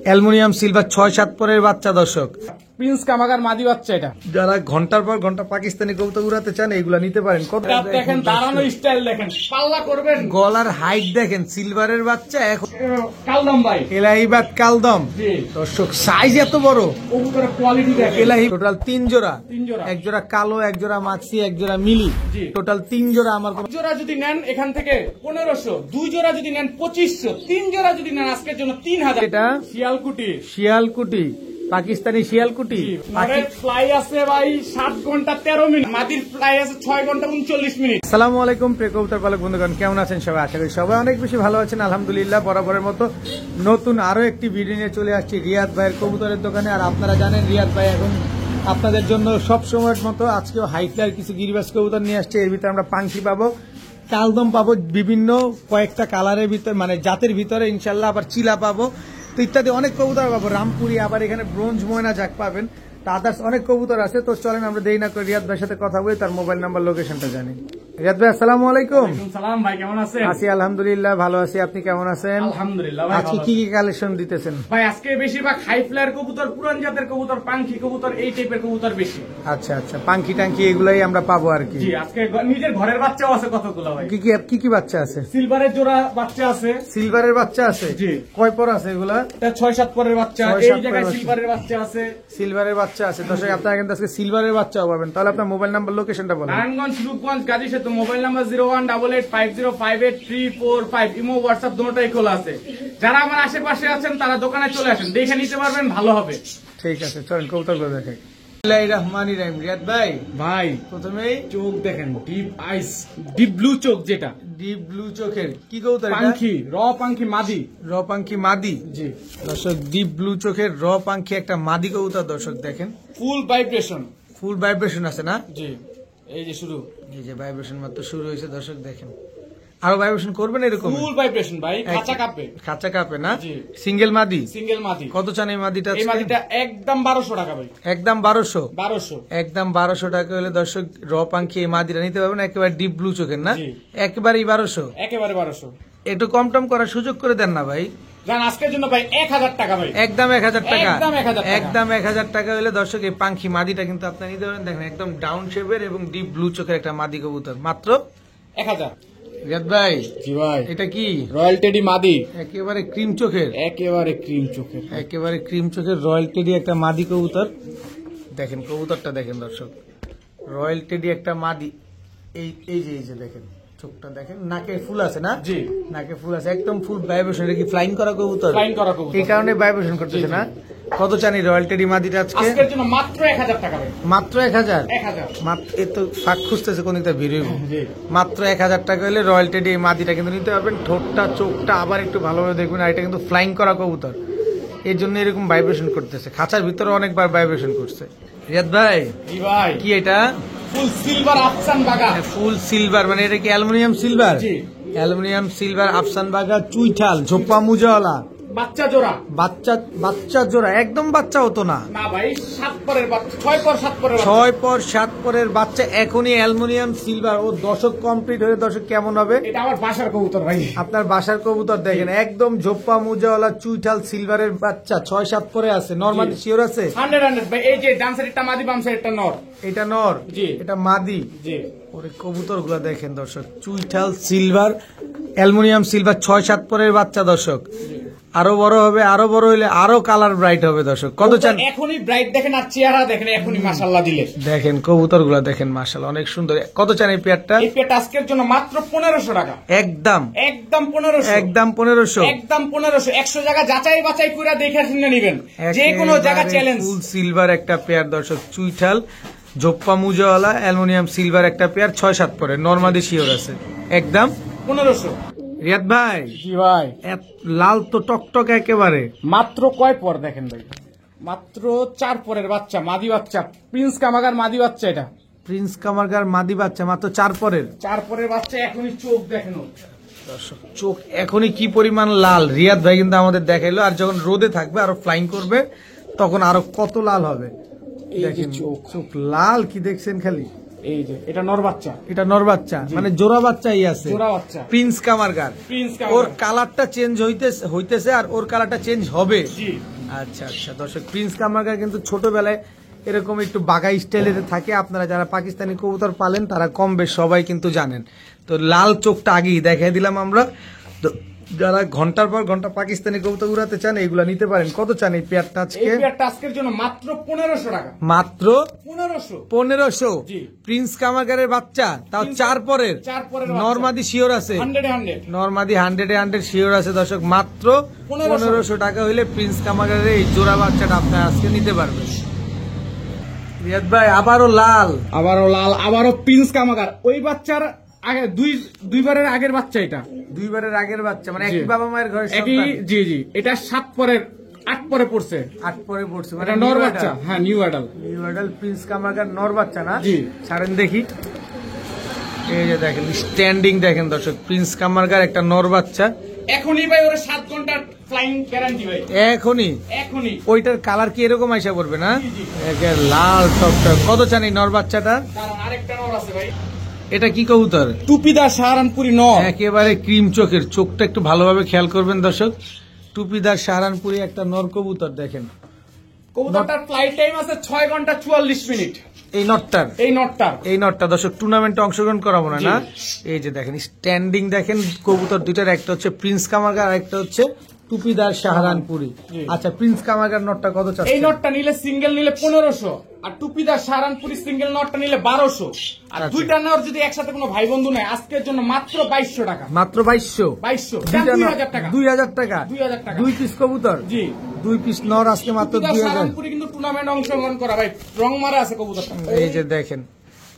Aluminium silver 6-7 পরের বাচ্চা দর্শক, প্রিন্স কামাগার মাদি বাচ্চা। এটা যারা ঘন্টার পর ঘন্টা পাকিস্তানি কবুতর উড়াতে চান এগুলা নিতে পারেন। কত দেখেন, দাঁড়ানো স্টাইল দেখেন, পাল্লা করবেন, গলার হাইট দেখেন, সিলভারের বাচ্চা এখন কালদম ভাই, এলাহিবাদ কালদম জি দর্শক, সাইজ এত বড়, কবুতরের কোয়ালিটি দেখেন। এলাহি টোটাল 3 জোড়া, তিন জোড়া। এক জোড়া কালো, এক জোড়া মাক্সি, এক জোড়া মিলি, জি। টোটাল 3 জোড়া। আমার এক জোড়া যদি নেন এখান থেকে 1500, 2 জোড়া যদি নেন 2500, 3 জোড়া যদি নেন আজকের জন্য 3000। এটা শিয়ালকুটি, শিয়ালকুটি, পাকিস্তানি শিয়ালকুটি। নরের ফ্লাই আছে ভাই 7 ঘন্টা 13 মিনিট, মাদির ফ্লাই আছে 6 ঘন্টা 39 মিনিট। আসসালামু আলাইকুম প্রিয় কবুতর পালক বন্ধুগণ, কেমন আছেন সবাই? আশা করি সবাই অনেক বেশি ভালো আছেন আলহামদুলিল্লাহ। বরাবরের মতো নতুন আরো একটি ভিডিও নিয়ে চলে আসছি রিয়াদ ভাইয়ের কবুতরের দোকানে। আর আপনারা জানেন রিয়াদ ভাই এখন আপনাদের জন্য সব সময়ের মতো আজকেও হাইফ্লাইয়ের কিছু গিরিবাস কবুতর নিয়ে আসছে। এর ভিতরে আমরা পাঙ্খি পাবো, কালদম পাবো, বিভিন্ন কয়েকটা কালারের ভিতরে মানে জাতের ভিতরে ইনশাল্লাহ, আবার চিলা পাবো, তো ইত্যাদি অনেক কবুতর পাবো, রামপুরি, আবার এখানে ব্রোঞ্জ ময়না জাক পাবেন, আদার্স অনেক কবুতর আছে। তো চলেন আমরা দেরি না করে রিয়াদ ভাইয়ের সাথে কথা বলি, তার মোবাইল নাম্বার লোকেশনটা জানি। রিয়াদ ভাই আসসালামু আলাইকুম। সালাম ভাই, কেমন আছেন? আছি আলহামদুলিল্লাহ, ভালো আছি। আপনি কেমন আছেন? আলহামদুলিল্লাহ ভাই। আজকে কি কি কালেকশন দিতেছেন ভাই আজকে বেশিরভাগ হাই ফ্লায়ার কবুতর, পুরান জাতের কবুতর, পাঙ্খি কবুতর, এই টাইপের কবুতর বেশি। আচ্ছা আচ্ছা, পাঙ্খি টাঙ্কি এগুলাই আমরা পাবো আর কি। জি, আজকে নিজের ঘরের বাচ্চাও আছে কতগুলো ভাই। কি কি বাচ্চা আছে? সিলভারের জোড়া বাচ্চা আছে। সিলভারের বাচ্চা আছে? জি। কয় পর আছে এগুলা? এটা 6-7 পরের বাচ্চা, 6-7 এই জায়গায় পরের সিলভারের বাচ্চা আছে। সিলভারের বাচ্চা আছে দর্শক, আপনারা কিন্তু আজকে সিলভারের বাচ্চাও পাবেন। তাহলে আপনার মোবাইল নাম্বার লোকেশনটা বলেন। নারায়ণগঞ্জ, রূপগঞ্জ, গাজী সেতু। Mobile number 0188505835। ইমো, হোয়াটসঅ্যাপ দুটোটাই খোলা আছে। যারা আমার আশেপাশে আছেন তারা দোকানে চলে আসেন, দেখে নিতে পারবেন, ভালো হবে। ঠিক আছে, চলেন কবুতরগুলো দেখাই। বিসমিল্লাহির রহমানির রহিম। রিয়াদ ভাই, ভাই প্রথমেই চোখ দেখেন, ডিপ আইস, ডিপ ব্লু চোখ, যেটা ডিপ ব্লু চোখের কি কবুতর এটা? পাঙ্খি, পাঙ্খি মাদি। র পাঙ্খি মাদি। জি, দর্শক ডিপ ব্লু চোখের র পাঙ্খি একটা মাদি কবুতর দর্শক দেখেন, ফুল ভাইব্রেশন। ফুল ভাইব্রেশন আছে না? জি, এই যে শুরু, এই যে ভাইব্রেশন মাত্র শুরু হয়েছে দর্শক দেখেন, আরো ভাইব্রেশন করবেন এরকম? ফুল ভাইব্রেশন ভাই, খাঁচা কাঁপে। খাঁচা কাপে না? জি। সিঙ্গেল মাদি? সিঙ্গেল মাদি। কত চান এই মাদিটা? এই মাদিটা একদম 1200 টাকা ভাই। একদম 1200? 1200। একদম 1200 টাকা হলে দর্শক র পাঙ্খি এই মাদিটা নিতে পারবেন, একেবারে ডিপ ব্লু চোখের না? জি। একেবারেই 1200? একেবারে 1200। একটু কম টম করার সুযোগ করে দেন না ভাই। জান আজকের জন্য ভাই 1000 টাকা ভাই। একদম 1000 টাকা? একদম 1000 টাকা। একদম 1000 টাকা হলে দর্শক এই পাঙ্খি মাদিটা কিন্তু আপনি নিতে পারেন। দেখেন একদম ডাউন শেপের এবং ডিপ ব্লু চোখের একটা মাদি কবুতর, মাত্র 1000। রিয়াদ ভাই, জি ভাই, এটা কি? রয়্যাল টেডি মাদি, একেবারে ক্রিম চোখের? একেবারে ক্রিম চোখের। একেবারে ক্রিম চোখের রয়্যাল টেডি একটা মাদি কবুতর। দেখেন কবুতরটা দেখেন দর্শক, রয়্যাল টেডি একটা মাদি। এই যে দেখেন চোখটা দেখেন, নাকে ফুল আছে না? জি, নাকে ফুল আছে, একদম ফুল ভাইব্রেশন। এটা কি ফ্লাইং করা কবুতর? ফ্লাইং করা কবুতর, এই কারণে ভাইব্রেশন করতেছে না? কত চান এই রয়্যাল টেডি মাদিটা আজকে? আজকের জন্য মাত্র 1000 টাকা ভাই। মাত্র 1000? 1000। মাত্র, এ তো ফাঁক খুঁজতেছে কোন একটা ভিড়। জি, মাত্র 1000 টাকা হলে রয়্যাল টেডি এই মাদিটা কিন্তু নিতে পারবেন। ঠোঁটটা চোখটা আবার একটু ভালোভাবে দেখবেন। আর এটা কিন্তু ফ্লাইং করা কবুতর, এর জন্য এরকম ভাইব্রেশন করতেছে। খাঁচার ভিতরে অনেকবার ভাইব্রেশন করছে। রিয়াদ ভাই, জি ভাই, কি এটা? ফুল সিলভার আফসান বাগা। ফুল সিলভার মানে এটা কি অ্যালুমিনিয়াম সিলভার? জি, অ্যালুমিনিয়াম সিলভার আফসান বাগা, চুইঠাল, ঝোপা মুজাওয়ালা, বাচ্চা জোড়া। বাচ্চা জোড়া, একদম বাচ্চা হতো না? না ভাই, 7 পরের বাচ্চা, 6 পর 7 পরের বাচ্চা। 6 পর 7 পরের বাচ্চা, এখনই অ্যালুমিনিয়াম সিলভার। ও দশক কমপ্লিট হয়ে দশক কেমন হবে? এটা আমার বাসার কবুতর ভাই। আপনার বাসার কবুতর দেখেন, একদম ঝোপা মুজাওয়ালা চুইঠাল সিলভারের বাচ্চা, 6-7 পরে আছে। নরমালি শিওর আছে? 100 ভাই। এই যে ডান সাইডটা মাদি, বাম সাইডটা নর। এটা নর? জি। এটা মাদি? জি। ওরে কবুতর গুলা দেখেন দর্শক, চুইঠাল সিলভার, অ্যালুমিনিয়াম সিলভার, 6-7 পরের বাচ্চা দর্শক। আরো বড় হবে, আরো বড় হইলে আরো কালার ব্রাইট হবে দর্শক। কত চান? এখনই ব্রাইট দেখেন আর চেহারা দেখেন, এখনই মাশাআল্লাহ দিলে। দেখেন কবুতর গুলা দেখেন মাশাআল্লাহ অনেক সুন্দর। কত চান এই পেয়ারটা? এই পেট আজকের জন্য মাত্র 1500 টাকা। একদম? একদম 1500। একদম 1500? একদম 1500। 100 জায়গা যাচাই বাছাই করে দেখে শুনে নেবেন, যে কোনো জায়গা চ্যালেঞ্জ। ফুল সিলভার একটা পেয়ার দর্শক, চুইঠাল, ঝোপ্পা মুজাওয়ালা, অ্যালুমিনিয়াম সিলভার একটা পেয়ার, 6-7 পরে, নরমালি শিওর আছে। একদম 1500। রিয়াদ ভাই, জি ভাই, লাল তো টকটক একেবারে। মাত্র কয় পর দেখেন ভাই, মাত্র 4 পরের বাচ্চা, মাদি বাচ্চা, প্রিন্স কামাগার মাদি বাচ্চা। এটা প্রিন্স কামারগার মাদি বাচ্চা, মাত্র 4 পরের। 4 পরের বাচ্চা, এখনই চোখ দেখেন দর্শক, চোখ এখনই কি পরিমাণ লাল। রিয়াদ ভাই কিন্তু আমাদের দেখাইলো, আর যখন রোদে থাকবে আরো ফ্লাইং করবে তখন আরো কত লাল হবে। দেখেন চোখ লাল, কি দেখছেন খালি? এই যে এটা নর বাচ্চা, এটা নর বাচ্চা, মানে জোড়া বাচ্চাই আছে, জোড়া বাচ্চা প্রিন্স কামারগার। প্রিন্স ওর কালারটা চেঞ্জ হইতেছে আর ওর কালারটা চেঞ্জ হবে। জি আচ্ছা আচ্ছা দর্শক, প্রিন্স কামারগার কিন্তু ছোটবেলায় এরকম একটু বাঘা স্টাইলের থাকে। আপনারা যারা পাকিস্তানি কবুতর পালেন তারা কম বেশ সবাই কিন্তু জানেন। তো লাল চোখটা আগেই দেখাই দিলাম আমরা। তো যারা ঘন্টার পর ঘন্টা পাকিস্তানি কবুতর উড়াতে চান এইগুলা নিতে পারেন। কত চান এই পেয়ারটা আজকে? এই পেয়ারটা আজকের জন্য মাত্র 1500 টাকা। মাত্র 1500। জি। প্রিন্স কামারগারের বাচ্চা, তাও চার পরের বাচ্চা। নরমাদি শিওর আছে, 100 নরমাদি 100 শিওর আছে দর্শক। মাত্র 1500 টাকা হইলে প্রিন্স কামারগারের এই জোড়া বাচ্চাটা আপনার আজকে নিতে পারবেন। রিয়াদ ভাই আবারও লাল, আবারও লাল, আবারও প্রিন্স কামাগার। ওই বাচ্চার আগে দুইবারের আগের বাচ্চা, এটা দুইবারের আগের বাচ্চা, মানে জি। একই বাবা মায়ের ঘরে একই। জি জি, এটা 8 পরে পড়ছে, 8 পরে পড়ছে, মানে এটা নর বাচ্চা। হ্যাঁ, new adult. New adult prince কামারগার নর বাচ্চা না? জি। ছাড়েন দেখি। এই যে দেখেন স্ট্যান্ডিং দেখেন দর্শক, প্রিন্স কামারগার একটা নর বাচ্চা। এখনই ভাই ওরা 7 ঘন্টা ফ্লাইং গ্যারান্টি ভাই, এখনই। ওইটার কালার কি এরকম আইসা পড়বে না? জি, জি। একে লাল টকটক। কত চান এই নর বাচ্চাটা? কারণ আরেকটা নর আছে ভাই, এটা কি কবুতর? টুপিদার সাহারানপুরি নর, একেবারে ক্রিম চোখের, চোখটা একটু ভালোভাবে খেয়াল করবেন দর্শক। টুপিদার সাহারানপুরি একটা নর কবুতর দেখেন। কবুতরটার ফ্লাইট টাইম আছে 6 ঘন্টা 44 মিনিট। এই নটটার, এই নটটা দর্শক টুর্নামেন্টে অংশগ্রহণ করাবো না জি। না? এই যে দেখেন স্ট্যান্ডিং দেখেন কবুতর দুইটার, একটা হচ্ছে প্রিন্স কামারগার আর একটা হচ্ছে টুপিদার সাহারানপুরি। জি। আচ্ছা, প্রিন্স কামারগার নটটা কত এই চাচ্ছেন? নটটা নিলে সিঙ্গেল নিলে 1500, আর টুপিদার সাহারানপুরি সিঙ্গেল নটটা নিলে 1200, আর আচ্ছা। দুইটা নর যদি একসাথে কোনো ভাই বন্ধু নেয় আজকের জন্য মাত্র 2200 টাকা। মাত্র 2200। 2000 টাকা। 2000 টাকা। 2000 টাকা। 2 পিস কবুতর, জি। 2 পিস নর আজকে মাত্র টুপিদার 2000। সাহারানপুরি কিন্তু টুর্নামেন্ট অংশগ্রহণ করা ভাই, রং মারা আছে কবুতরটা। এই যে দেখেন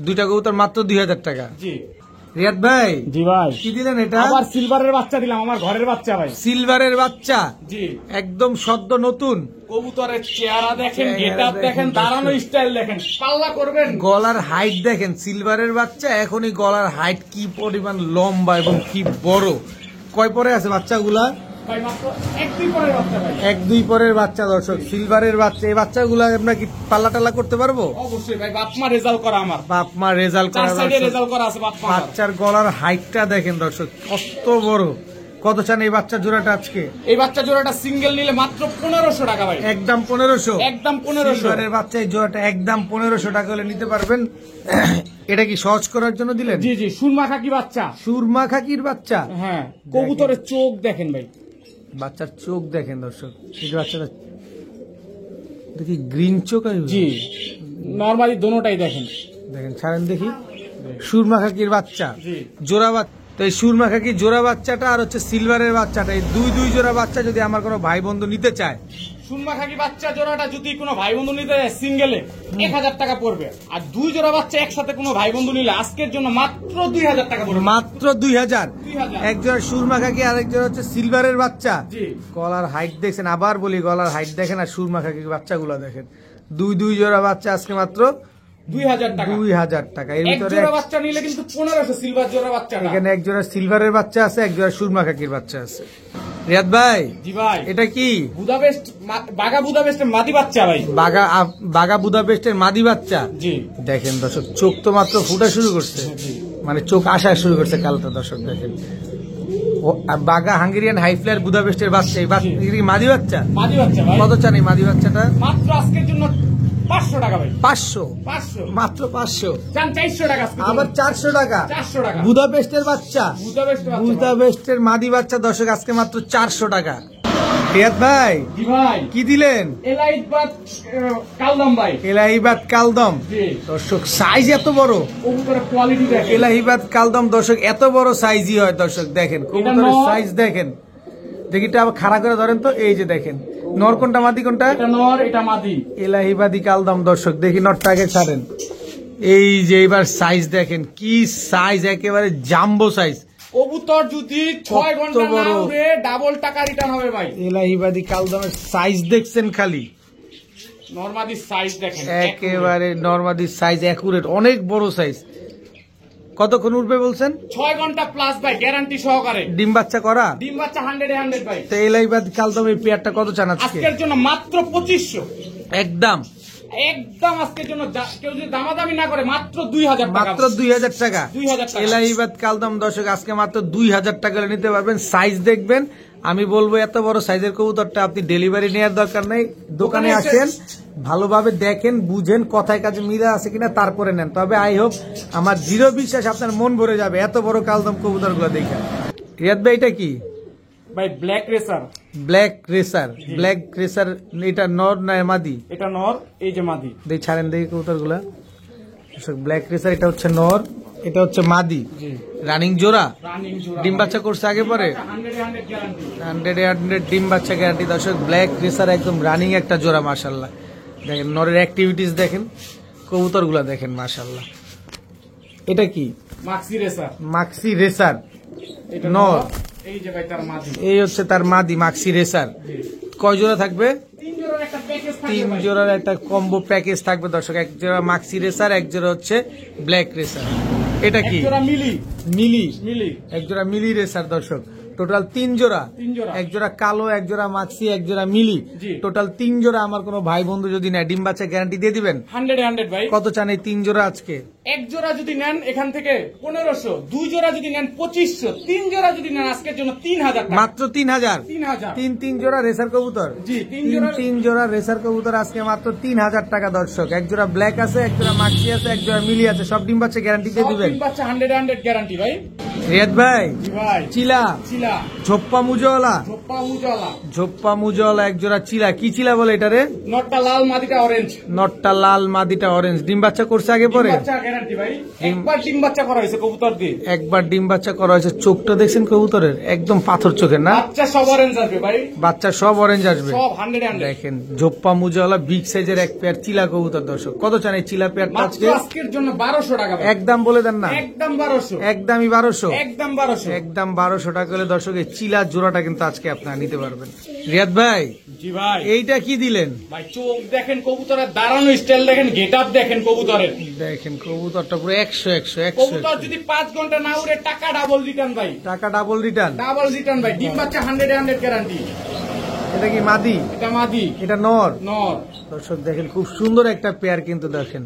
দুইটা কবুতর মাত্র 2000 টাকা। জি রিয়াদ ভাই জি ভাই, কি দিলেন এটা? আবার সিলভারের বাচ্চা দিলাম, আমার ঘরের বাচ্চা ভাই। সিলভারের বাচ্চা, জি। একদম সদ্য নতুন। কবুতরের চেহারা দেখেন, চেহারা গেটআপ দেখেন, দেখেন, দাঁড়ানো স্টাইল দেখেন, পাল্লা করবেন। গলার হাইট দেখেন, সিলভারের বাচ্চা এখনই গলার হাইট কি পরিমাণ লম্বা এবং কি বড়। কয় পরে আছে বাচ্চাগুলা? ভাই মাত্র 1-2 পরের বাচ্চা ভাই। 1-2 পরের বাচ্চা দর্শক, সিলভারের বাচ্চা। এই বাচ্চাগুলা আমরা কি পাল্লা টাল্লা করতে পারবো? অবশ্যই ভাই, বাপমা রেজাল্ট করা আমার, বাপ মা রেজাল্ট 4 করা সাইডে দর্শক। রেজাল্ট করা আছে বাপমা। বাচ্চার গলার হাইটটা দেখেন দর্শক কত বড়। কত চান এই বাচ্চা জোড়াটা আজকে? এই বাচ্চা জোড়াটা সিঙ্গেল নিলে মাত্র 1500 টাকা ভাই, একদম 1500। একদম 1500। সিলভারের বাচ্চা এই জোড়াটা একদম 1500 টাকা হলে নিতে পারবেন। এটা কি সহজ করার জন্য দিলেন? জি জি, সুরমা খাকি বাচ্চা। সুরমা খাকির বাচ্চা। হ্যাঁ, কবুতরের চোখ দেখেন ভাই, বাচ্চার চোখ দেখেন দর্শক। এই যে বাচ্চাটা দেখি গ্রিন চোখ আর জি নরমালি দোনোটাই দেখেন। দেখেন, ছাড়েন দেখি। সুরমা খাকির বাচ্চা, জি। জোড়া বাচ্চা। তো এই সুরমা খাকির জোড়া বাচ্চাটা আর হচ্ছে সিলভারের বাচ্চাটা, এই দুই জোড়া বাচ্চা যদি আমার কোনো ভাই বন্ধু নিতে চায়, সুরমা খাকি বাচ্চা জোড়াটা যদি কোনো ভাই বন্ধু নিতে যায় সিঙ্গেলে 1000 টাকা পড়বে, আর 2 জোড়া বাচ্চা একসাথে কোনো ভাই বন্ধু নিলে আজকের জন্য মাত্র 2000 টাকা পড়বে। মাত্র 2000। 2000। এক জোড়া সুরমা খাকি আর এক জোড়া হচ্ছে সিলভারের বাচ্চা। জি। গলার হাইট দেখছেন, আবার বলি গলার হাইট দেখেন আর সুরমা খাকির বাচ্চাগুলো দেখেন। দুই জোড়া বাচ্চা আজকে মাত্র 2000 টাকা। 2000 টাকা। এর এক ভিতরে জোড়া বাচ্চা নিলে কিন্তু 1500 সিলভার জোড়া বাচ্চাটা। এখানে এক জোড়া সিলভারের বাচ্চা আছে, এক জোড়া সুরমা খাকির বাচ্চা আছে। রিয়াদ ভাই জি ভাই, এটা কি? বুদাপেস্ট, বাগা বুদাপেস্টের মাদি বাচ্চা ভাই। বাগা বুদাপেস্টের মাদি বাচ্চা। জি। দেখেন দর্শক, চোখ তো মাত্র ফুটা শুরু করছে, মানে চোখ আসা শুরু করছে কালটা দর্শক দেখেন। বাগা হাঙ্গেরিয়ান হাইফ্লায়ার বুদাপেস্টের বাচ্চা, এই মাদি বাচ্চা। মাদি বাচ্চা ভাই, কত চান এই মাদি বাচ্চাটা? মাত্র আজকের জন্য 500 টাকা ভাই। 500। 500 মাত্র 500। চান 400 টাকা আজকে। আবার 400 টাকা। 400 টাকা। বুদাপেস্টের বাচ্চা, বুদাপেস্ট বাচ্চা। বুদাপেস্টের মাদি বাচ্চা দর্শক আজকে মাত্র 400 টাকা। রিয়াদ ভাই জি ভাই, কি দিলেন? এলাইট বাদ কালদম ভাই। এলাহিবাদ কালদম জি। দর্শক, সাইজ এত বড়। কবুতরের কোয়ালিটি দেখেন। এলাহিবাদ কালদম দর্শক এত বড় সাইজই হয় দর্শক। দেখেন কবুতরের নর। সাইজ দেখেন, দেখিটা আবার খাড়া করে ধরেন তো। এই যে দেখেন, নর কোনটা মাদি কোনটা? এটা নর, এটা মাদি। এলাহিবাদি কালদম দর্শক, দেখি নরটা আগে ছাড়েন। এই যে এবার সাইজ দেখেন, কি সাইজ, একেবারে জাম্বো সাইজ। কবুতর যদি 6 ঘন্টা না বড়। উড়ে ডাবল টাকা রিটার্ন হবে ভাই। এলাহিবাদি কালদমের সাইজ দেখছেন খালি, নরমাদি সাইজ দেখেন, একেবারে নরমাদি সাইজ একুরেট, অনেক বড় সাইজ। কতক্ষণ উঠবে বলছেন? 6 ঘন্টা প্লাস ভাই, গ্যারান্টি সহকারে। ডিম বাচ্চা করা? ডিম বাচ্চা 100 ভাই। তো এলাহিবাদ কালদম এই পেয়ারটা কত চান আজকে? আজকের জন্য মাত্র 2500। একদম একদম আজকের জন্য কেউ যদি দামাদামি না করে মাত্র 2000 টাকা, মাত্র 2000 টাকা। 2000 টাকা এলাইবাদ কালদম দর্শক আজকে মাত্র 2000 টাকা নিতে পারবেন। সাইজ দেখবেন, আমি বলবো এত বড় সাইজের কবুতরটা আপনি ডেলিভারি নেওয়ার দরকার নেই, দোকানে আসেন, ভালোভাবে দেখেন, বুঝেন, কথায় কাজে মিলে আছে কিনা, তারপরে নেন। তবে আই হোপ, আমার দৃঢ় বিশ্বাস আপনার মন ভরে যাবে এত বড় কালদম কবুতর গুলো দেখে। রিয়াদ ভাই এটা কি? ভাই black racer. Black racer, black racer এটা নর না মাদি? এটা নর, এই যে মাদি। দেখ ছাড়েন দেখি কবুতর গুলা। ব্ল্যাক রেসার এটা হচ্ছে নর, এটা হচ্ছে মাদি। রানিং জোড়া, রানিং জোড়া। ডিম বাচ্চা করছে আগে পরে? 100 গ্যারান্টি। 100 ডিম বাচ্চা গ্যারান্টি দর্শক। ব্ল্যাক রেসার একদম রানিং একটা জোড়া মাশাআল্লাহ। দেখেন নরের অ্যাক্টিভিটিস দেখেন, কবুতর গুলা দেখেন মাশাআল্লাহ। এটা কি? মাক্সি রেসার। মাক্সি রেসার এটা নর, এই যে ভাই তার মাদি। এই হচ্ছে তার মাদি মাক্সি রেসার। কয় জোড়া থাকবে? 3 জোড়ার একটা প্যাকেজ থাকবে। 3 জোড়ার একটা কম্বো প্যাকেজ থাকবে দর্শক। এক জোড়া মাক্সি রেসার, এক জোড়া হচ্ছে ব্ল্যাক রেসার। এটা কি? এক জোড়া মিলি। মিলি, মিলি। এক জোড়া মিলি রেসার দর্শক। টোটাল 3 জোড়া, 3 জোড়া। এক জোড়া কালো, এক জোড়া মাক্সি, এক জোড়া মিলি, জি। টোটাল 3 জোড়া। আমার কোনো ভাই বন্ধু যদি নেয় ডিম বাচ্চা গ্যারান্টি দিয়ে দিবেন? 100 ভাই। কত চান এই 3 জোড়া আজকে? এক জোড়া যদি নেন এখান থেকে 1500, 2 জোড়া যদি নেন 2500, 3 জোড়া যদি নেন আজকের জন্য 3000 টাকা। মাত্র 3000। 3000। 3 জোড়া রেসার কবুতর। জি, 3 জোড়া রেসার কবুতর আজকে মাত্র 3000 টাকা দর্শক। এক জোড়া ব্ল্যাক আছে, এক জোড়া মাক্সি আছে, এক জোড়া মিলি আছে। সব ডিম বাচ্চা গ্যারান্টি দিয়ে দিবেন? সব বাচ্চা 100 গ্যারান্টি ভাই। রিয়াদ ভাই, জি ভাই। চিলা, চিলা, ঝোপ্পা মুজওয়ালা, ঝোপ্পা উজালা। ঝোপ্পা মুজওয়ালা এক জোড়া চিলা। কি চিলা বলে এটারে? নটটা লাল, মাদিটা অরেঞ্জ। নটটা লাল, মাদিটা অরেঞ্জ। ডিম বাচ্চা করছে আগে পরে? বাচ্চা গ্যারান্টি ভাই। একবার ডিম বাচ্চা করা হয়েছে কবুতর দিয়ে। একবার ডিম বাচ্চা করা হয়েছে। চোখটা দেখছেন কবুতরের? একদম পাথর চোখের না? বাচ্চা সব অরেঞ্জ আসবে ভাই। বাচ্চা সব অরেঞ্জ আসবে। সব 100। দেখেন ঝোপ্পা মুজওয়ালা বিগ সাইজের এক পেয়ার চিলা কবুতর দর্শক। কত চান এই চিলা পেয়ারটা মাত্র আজকে? আজকের জন্য 1200 টাকা ভাই। একদম বলে দেন না? একদম 1200। একদমই 1200। একদম 1200। একদম 1200 টাকা হলে দর্শক এই চিলা জোড়াটা কিন্তু আজকে আপনারা নিতে পারবেন। রিয়াদ ভাই, জি ভাই। এইটা কি দিলেন? ভাই চোখ দেখেন কবুতরের, দাঁড়ানো স্টাইল দেখেন, গেটআপ দেখেন কবুতরের। দেখেন কবুতরটা পুরো 100 কবুতর যদি 5 ঘন্টা না উড়ে টাকা ডাবল রিটার্ন ভাই। টাকা ডাবল রিটার্ন। ডাবল রিটার্ন ভাই। ডিম বাচ্চা 100 গ্যারান্টি। এটা কি মাদি? এটা মাদি। এটা নর। নর। দর্শক দেখেন খুব সুন্দর একটা পেয়ার কিন্তু দেখেন,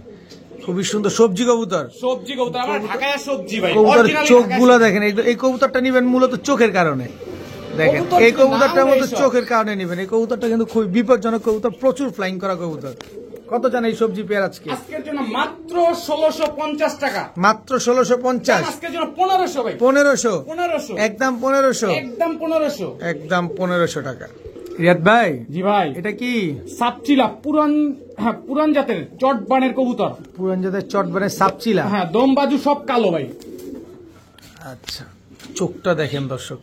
খুবই সুন্দর সবজি কবুতর। সবজি কবুতর, আমার ঢাকায় সবজি ভাই। কবুতর Originally চোখগুলো ঢাকায় দেখেন। এই কবুতরটা নিবেন মূলত চোখের কারণে। দেখেন কবুতর এই কিন্তু কবুতরটার নাম মধ্যে এইসব। চোখের কারণে নিবেন। এই কবুতরটা কিন্তু খুব বিপজ্জনক কবুতর, প্রচুর ফ্লাইং করা কবুতর। কত চান এই সবজি পেয়ার আজকে? আজকের জন্য মাত্র 1650 টাকা। মাত্র 1650। আজকের জন্য 1500 ভাই। 1500। 1500। একদম 1500। একদম 1500। একদম 1500 টাকা। রিয়াদ ভাই, জি ভাই। এটা কি? সাপচিলা, পুরান, হ্যাঁ পুরান জাতের চটবানের কবুতর। পুরান জাতের চটবানের সাপচিলা। হ্যাঁ দম বাজু সব কালো ভাই। আচ্ছা, চোখটা দেখেন দর্শক।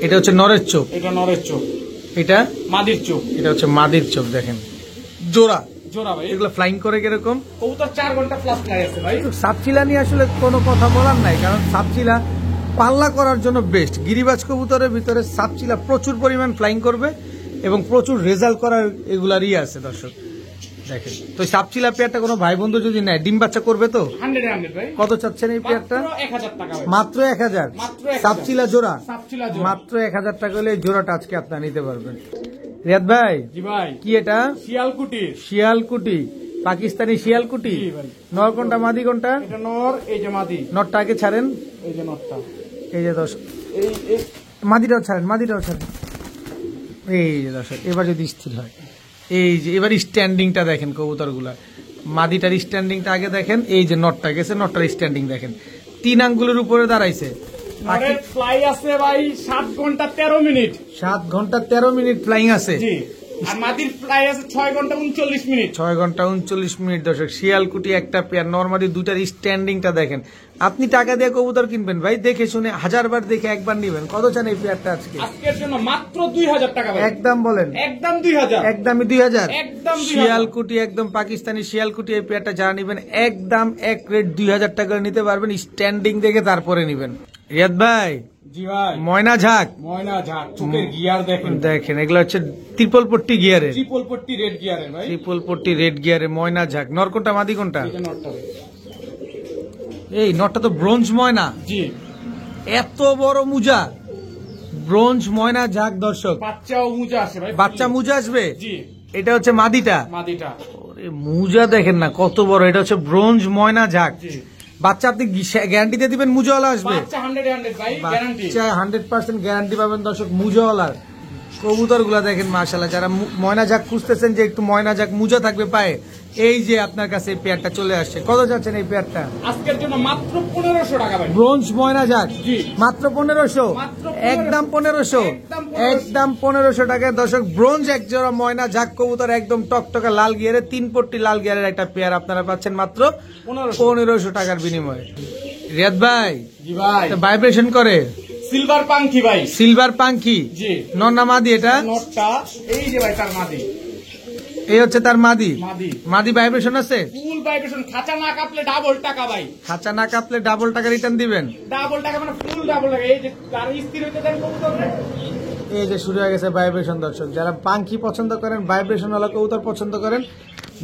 এটা হচ্ছে নরের চোখ, এটা নরের চোখ, এটা মাদির চোখ, এটা হচ্ছে মাদির চোখ। দেখেন জোড়া, জোড়া ভাই। এগুলো ফ্লাইং করে কিরকম? কবুতর 4 ঘন্টা প্লাস ফ্লাই আছে ভাই। সাপচিলা নিয়ে আসলে কোনো কথা বলার নাই, কারণ সাপচিলা পাল্লা করার জন্য বেস্ট। গিরিবাজ কবুতরের ভিতরে সাপচিলা প্রচুর পরিমাণ ফ্লাইং করবে এবং প্রচুর রেজাল্ট করার এগুলার আছে দর্শক। দেখেন তো সাপচিলা পেয়ারটা কোনো ভাই বন্ধু যদি নেয় ডিম বাচ্চা করবে তো? 100 ভাই। কত চাচ্ছেন এই পেয়ারটা? মাত্র 1000 টাকা ভাই। মাত্র 1000। মাত্র 1000। সাপচিলা জোড়া সাপচিলা জোড়া। মাত্র 1000 টাকা হলে এই জোড়াটা আজকে আপনারা নিতে পারবেন। রিয়াদ ভাই, জি ভাই। কি এটা? শিয়ালকুটি। শিয়ালকুটি, পাকিস্তানি শিয়ালকুটি। জি ভাই। নর কোনটা মাদি কোনটা? এটা নর, এই যে মাদি। নরটা আগে ছাড়েন, এই যে নরটা। এই যে দর্শক এই মাদিটাও ছাড়েন, মাদিটাও ছাড়েন। এই যে দর্শক এবার যদি স্থির হয়, এই যে এবার স্ট্যান্ডিংটা দেখেন কবুতরগুলা। মাদিটার স্ট্যান্ডিংটা আগে দেখেন। এই যে নটটা গেছে, নটটার স্ট্যান্ডিং দেখেন, 3 আঙ্গুলের উপরে দাঁড়াইছে। নরের ফ্লাই আছে ভাই 7 ঘন্টা 13 মিনিট। 7 ঘন্টা 13 মিনিট ফ্লাইং আছে। জি। আর মাদির ফ্লাই আছে 6 ঘন্টা 39 মিনিট। 6 ঘন্টা 39 মিনিট দর্শক। শিয়ালকুটি একটা পেয়ার, নরমালি দুটার স্ট্যান্ডিংটা দেখেন। আপনি টাকা দিয়ে কবুতর কিনবেন ভাই, দেখে শুনে 1000 বার দেখে একবার নিবেন। কত চান এই পেয়ারটা আজকে? আজকের জন্য মাত্র 2000 টাকা ভাই। একদম বলেন। একদম 2000। একদমই 2000। একদম 2000। শিয়ালকুটি, একদম পাকিস্তানি শিয়ালকুটি এই পেয়ারটা যারা নিবেন একদম এক রেট 2000 টাকা নিতে পারবেন, স্ট্যান্ডিং দেখে তারপরে নিবেন। রিয়াদ ভাই, জি ভাই। ময়না ঝাঁক ময়না ঝাঁক, চোখের গিয়ার দেখেন। দেখেন, এগুলো হচ্ছে ট্রিপল পট্টি গিয়ারের। ট্রিপল পট্টি রেড গিয়ারের ভাই। ট্রিপল পট্টি রেড গিয়ারে ময়না ঝাঁক। নর কোনটা মাদি কোনটা? এই যে নটটা ভাই। এই নটটা তো ব্রোঞ্জ ময়না। জি। এত বড় মুজা, ব্রোঞ্জ ময়না ঝাঁক দর্শক। বাচ্চাও মুজা আসে ভাই। বাচ্চা মুজা আসবে। জি। এটা হচ্ছে মাদিটা। মাদিটা ওরে মুজা দেখেন না কত বড়, এটা হচ্ছে ব্রোঞ্জ ময়না ঝাঁক। জি বাচ্চা আপনি গ্যারান্টি দিয়ে দিবেন মুজাওয়ালা আসবে? বাচ্চা 100 ভাই গ্যারান্টি। বাচ্চা 100% গ্যারান্টি পাবেন দর্শক মুজাওয়ালার। কবুতর গুলা দেখেন মাশাআল্লাহ, যারা ময়না ঝাঁক খুঁজতেছেন যে একটু ময়না ঝাঁক মুজা থাকবে পায়ে, এই যে আপনার কাছে এই পেয়ারটা চলে আসছে। কত যাচ্ছেন এই পেয়ারটা? আজকের জন্য মাত্র 1500 টাকা ভাই। ব্রোঞ্জ ময়না ঝাঁক জি মাত্র 1500, মাত্র একদম 1500, একদম 1500 টাকায় দর্শক ব্রোঞ্জ এক জোড়া ময়না ঝাঁক কবুতর, একদম টকটকা লাল গিয়ারে 3 পট্টি লাল গিয়ারের একটা পেয়ার আপনারা পাচ্ছেন মাত্র 1500 টাকার বিনিময়ে। রিয়াদ ভাই জি ভাই ভাইব্রেশন করে সিলভার পাঙ্কি ভাই। সিলভার পাঙ্কি জি নন্না মাদি, এটা নটটা এই যে ভাই তার মাদি। এই হচ্ছে তার মাদি। মাদি মাদি ভাইব্রেশন আছে, ফুল ভাইব্রেশন, খাঁচা না কাটলে ডাবল টাকা ভাই। খাঁচা না কাটলে ডাবল টাকা রিটার্ন দিবেন। ডাবল টাকা মানে ফুল ডাবল টাকা। এই যে তার স্থির হইতে দেন কবুতর রে। এই যে শুরু হয়ে গেছে ভাইব্রেশন দর্শক, যারা পাঙ্কি পছন্দ করেন, ভাইব্রেশন ওয়ালা কবুতর পছন্দ করেন,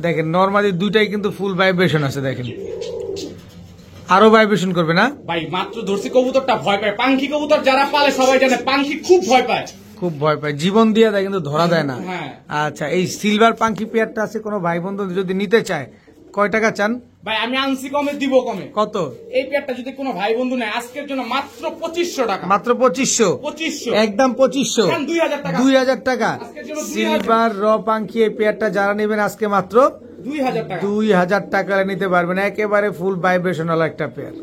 দেখেন নরমালি দুইটাই কিন্তু ফুল ভাইব্রেশন আছে। দেখেন আরো ভাইব্রেশন করবে না ভাই। মাত্র ধরছি কবুতরটা ভয় পায়। পাঙ্কি কবুতর যারা পালে সবাই জানে পাঙ্কি খুব ভয় পায়, খুব ভয় পায়, জীবন দিয়ে দেয় কিন্তু ধরা দেয় না। হ্যাঁ আচ্ছা, এই সিলভার পাঙ্কি পেয়ারটা আছে, কোনো ভাই বন্ধু যদি নিতে চায় কয় টাকা চান? ভাই আমি আনছি কমে, দিব কমে। কত? এই পেয়ারটা যদি কোনো ভাই বন্ধু নেয় আজকের জন্য মাত্র 2500 টাকা। মাত্র 2500, 2500 একদম 2500, 2000 টাকা। 2000 টাকা আজকের জন্য 2000 সিলভার র পাঙ্কি এই পেয়ারটা যারা নেবেন আজকে মাত্র 2000 টাকা। 2000 টাকা নিতে পারবেন, একেবারে ফুল ভাইব্রেশন ওয়ালা একটা পেয়ার।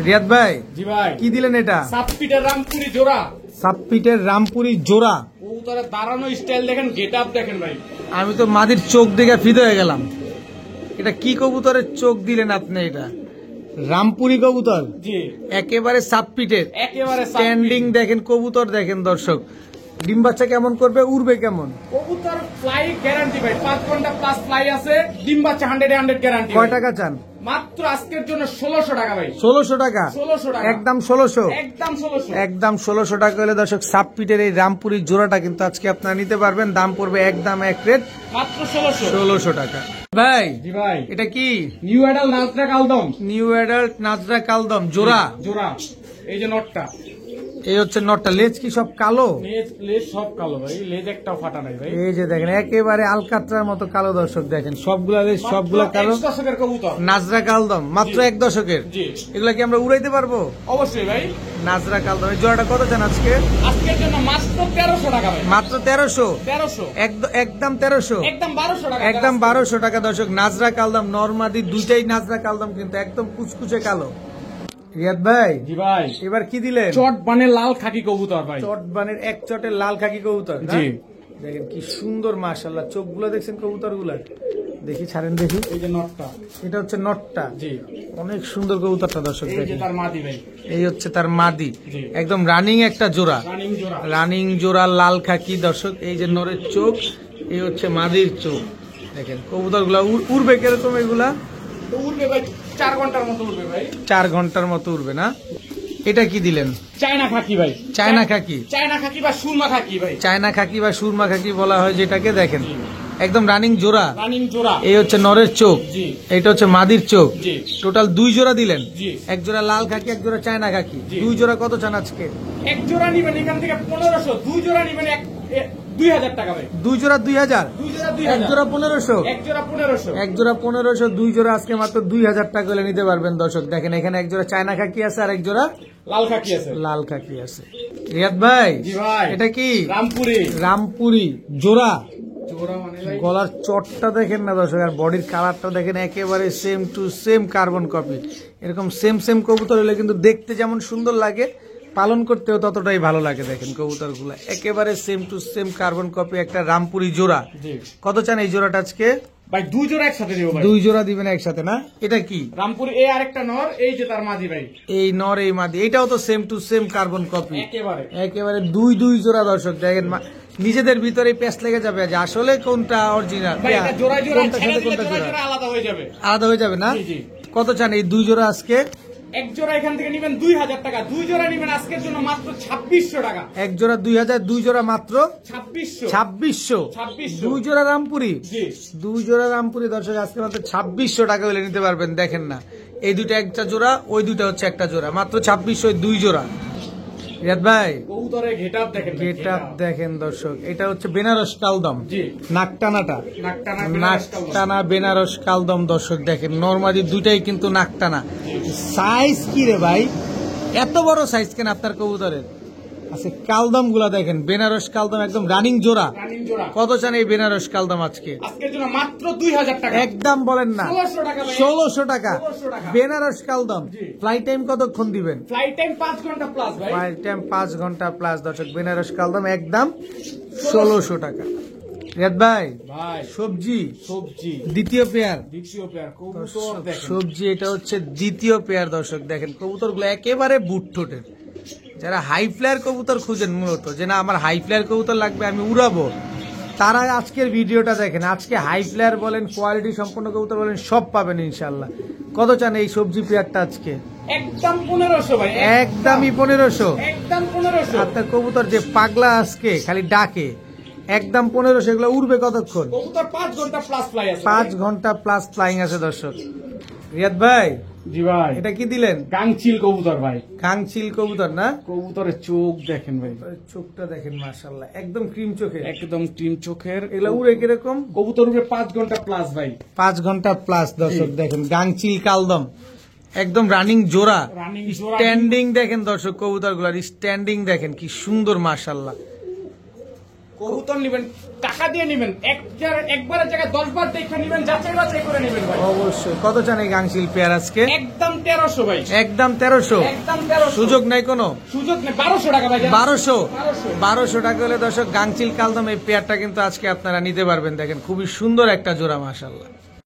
রিয়াদ ভাই জি ভাই কি দিলেন এটা? 7 ফিটের রামপুরি জোড়া, 7 ফিটের রামপুরি জোড়া। কবুতরের দাঁড়ানো স্টাইল দেখেন, গেট আপ দেখেন ভাই। আমি তো মাদির চোখ দেখে ফিদে হয়ে গেলাম। এটা কি কবুতরের চোখ দিলেন আপনি? এটা রামপুরি কবুতর, জি একেবারে 7 ফিটের, একেবারে স্ট্যান্ডিং দেখেন কবুতর দেখেন দর্শক। ডিম বাচ্চা কেমন করবে, উড়বে কেমন? কবুতর ফ্লাই গ্যারান্টি ভাই। 5 ঘন্টা প্লাস ফ্লাই আছে। ডিম বাচ্চা 100 গ্যারান্টি। কয় টাকা চান? মাত্র আজকের জন্য 1600 টাকা ভাই। 1600 টাকা, 1600 টাকা একদম 1600, একদম 1600। একদম 1600 টাকা হলে দর্শক 7 ফিটের এই রামপুরি জোড়াটা কিন্তু আজকে আপনারা নিতে পারবেন। দাম পড়বে একদম এক রেট, মাত্র 1600। 1600 টাকা। ভাই জি ভাই এটা কি? নিউ অ্যাডাল নাজরা কালদম, নিউ অ্যাডাল্ট নাজরা কালদম জোড়া। জোড়া। এই যে নটটা, এই হচ্ছে নটটা। লেজ কি সব কালো? লেজ সব কালো ভাই, লেজ একটাও ফাটা নাই ভাই। এই যে দেখেন একেবারে আলকাতরার মতো কালো দর্শক, দেখেন সবগুলা লেজ সবগুলা কালো। 1 দশকের কবুতর, নাজরা কালদম মাত্র 1 দশকের। জি এগুলা কি আমরা উড়াইতে পারবো? অবশ্যই ভাই। নাজরা কালদম এই জোড়াটা কত চান আজকে? আজকের জন্য মাত্র 1300 টাকা ভাই। মাত্র 1300, 1300 একদম 1300, একদম 1200 টাকা। একদম 1200 টাকা দর্শক। নাজরা কালদম নরমাদি দুইটাই নাজরা কালদম কিন্তু একদম কুচকুচে কালো। রিয়াদ ভাই জি ভাই এবার কি দিলেন? চট বানে লাল খাকি কবুতর ভাই। চটবানের এক চটের লাল খাকি কবুতর না? জি দেখেন কি সুন্দর মাশাআল্লাহ, চোখগুলো দেখছেন কবুতর গুলার। দেখি ছাড়েন দেখি। এই যে নটটা, এটা হচ্ছে নটটা, জি অনেক সুন্দর কবুতরটা দর্শক এই যে দেখেন। তার মাদি ভাই, এই হচ্ছে তার মাদি, জি একদম রানিং একটা জোড়া, রানিং জোড়া। রানিং জোড়া লাল খাকি দর্শক। এই যে নরের চোখ, এই হচ্ছে মাদির চোখ। দেখেন কবুতর গুলা উড়বে কিরকম? এগুলা তো উড়বে ভাই 4 ঘন্টার মতো উড়বে ভাই। 4 ঘন্টার মতো উড়বে না? এটা কি দিলেন? চায়না খাকি ভাই। চায়না খাকি, চায়না খাকি বা সুরমা খাকি ভাই। চায়না খাকি বা সুরমা খাকি বলা হয় যেটাকে। দেখেন একদম রানিং জোড়া। রানিং জোড়া, এই হচ্ছে নরের চোখ, জি এইটা হচ্ছে মাদির চোখ। জি টোটাল 2 জোড়া দিলেন, জি। এক জোড়া লাল খাকি, এক জোড়া চায়না খাকি। জি। 2 জোড়া কত চান আজকে? এক জোড়া নিবেন এখান থেকে 1500, 2 জোড়া নিবেন 2000 টাকা ভাই। 2 জোড়া 2000, 2 জোড়া এক 2000, জোড়া 1500, এক জোড়া 1500। এক জোড়া 1500, 2 জোড়া আজকে মাত্র 2000 টাকা হলে নিতে পারবেন দর্শক। দেখেন এখানে এক জোড়া চায়না খাকি আছে আর এক জোড়া লাল খাকি আছে। লাল খাকি আছে। রিয়াদ ভাই জি ভাই এটা কি? রামপুরি রামপুরি জোড়া। জোড়া মানে ভাই গলার চটটা দেখেন না দর্শক, আর বডির কালারটা দেখেন একেবারে same to same carbon copy. এরকম সেম কবুতর হলে কিন্তু দেখতে যেমন সুন্দর লাগে, পালন করতেও ততটাই ভালো লাগে। দেখেন কবুতরগুলো একেবারে same to same carbon copy, একটা রামপুরি জোড়া। জি কত চান এই জোড়াটা আজকে? ভাই 2 জোড়া একসাথে দিব ভাই। 2 জোড়া দিবেন একসাথে না? এটা কি? রামপুরি এই আরেকটা নর, এই যে তার মাদি ভাই। এই নর এই মাদি, এটাও তো same to same carbon copy. একেবারে একেবারে 2 জোড়া দর্শক। দেখেন নিজেদের ভিতরে পেস লেগে যাবে যে আসলে কোনটা অরিজিনাল, ভাই এটা জোড়া জোড়া কোনটা ছেড়ে সাথে দিলে কোনটা জোড়া জোড়া জোড়া আলাদা হয়ে যাবে। আলাদা হয়ে যাবে না? জি জি। কত চান এই 2 জোড়া আজকে? এক জোড়া এখান থেকে নিবেন 2000 টাকা, 2 জোড়া নিবেন আজকের জন্য মাত্র 2600 টাকা। এক জোড়া 2000, 2 জোড়া মাত্র 2600। 2600, 2600। 2 জোড়া রামপুরি, জি 2 জোড়া রামপুরি দর্শক আজকে মাত্র 2600 টাকা হলে নিতে পারবেন। দেখেন না এই দুটো একটা জোড়া, ওই দুটো হচ্ছে একটা জোড়া, মাত্র 2600 2 জোড়া। রিয়াদ ভাই কবুতরের গেটআপ দেখেন ভাই, গেট আপ দেখেন দর্শক, এটা হচ্ছে বেনারস কালদম, জি নাকটানাটা, নাকটানা বেনারস কালদম। নাকটানা বেনারস কালদম দর্শক দেখেন, নরমালি দুইটাই কিন্তু নাকটানা। সাইজ কি রে ভাই, এত বড় সাইজ কেন আপনার কবুতরের? আচ্ছা কালদম গুলা দেখেন, বেনারস কালদম একদম রানিং জোড়া। রানিং জোড়া কত চান এই বেনারস কালদম আজকে? আজকের জন্য মাত্র 2000 টাকা, একদম বলেন না, 1600 টাকা ভাই। 1600 টাকা 1600 টাকা। বেনারস কালদম। জি। ফ্লাইট টাইম কতক্ষণ দিবেন? ফ্লাইট টাইম 5 ঘন্টা প্লাস ভাই। ফ্লাইট টাইম 5 ঘন্টা প্লাস দর্শক, বেনারস কালদম একদম 1600 টাকা। রিয়াদ ভাই ভাই সবজি সবজি দ্বিতীয় পেয়ার, দ্বিতীয় পেয়ার কবুতর দেখেন, সবজি এটা হচ্ছে দ্বিতীয় পেয়ার দর্শক দেখেন, কবুতরগুলো একেবারে বুট ঠোঁটের। যারা হাই ফ্লায়ার কবুতর খুঁজেন মূলত, যে না আমার হাই ফ্লায়ার কবুতর লাগবে আমি উড়াবো, তারা আজকের ভিডিওটা দেখেন। আজকে হাই ফ্লায়ার বলেন, কোয়ালিটি সম্পন্ন কবুতর বলেন, সব পাবেন ইনশাল্লাহ। কত চান এই সবজি পেয়ারটা আজকে? একদম 1500 ভাই, একদমই 1500। একদম 1500। আপনার কবুতর যে পাগলা আজকে খালি ডাকে, একদম 1500। এগুলো উড়বে কতক্ষণ? কবুতর 5 ঘন্টা প্লাস ফ্লাই আছে। 5 ঘন্টা প্লাস ফ্লাইং আছে দর্শক। রিয়াদ ভাই জি ভাই, এটা কি দিলেন? গাংচিল কবুতর ভাই, কাংচিল কবুতর না? কবুতরের চোখ দেখেন ভাই, চোখটা দেখেন মাশাআল্লাহ, একদম ক্রিম চোখে। একদম টিম চোখের। এগুলো উড়ে কিরকম? কবুতর উড়ে 5 ঘন্টা প্লাস ভাই। 5 ঘন্টা প্লাস দর্শক দেখেন, গাংচিল কালদম একদম রানিং জোড়া। রানিং জোড়া। স্ট্যান্ডিং দেখেন দর্শক, কবুতর গুলার স্ট্যান্ডিং দেখেন কি সুন্দর মাশাআল্লাহ। কবুতর নিবেন টাকা দিয়ে নিবেন, একবারের জায়গায় 10 বার দেখে নিবেন, যাচাই বাছাই করে নিবেন ভাই। অবশ্যই। কত চান এই গাংচিল পেয়ার আজকে? একদম 1300 ভাই, একদম 1300। একদম 1300। সুযোগ নাই কোনো? সুযোগ নেই, 1200 টাকা ভাই। 1200 টাকা হলে দর্শক গাংচিল কালদম এই পেয়ারটা কিন্তু আজকে আপনারা নিতে পারবেন। দেখেন খুবই সুন্দর একটা জোড়া মাশাআল্লাহ।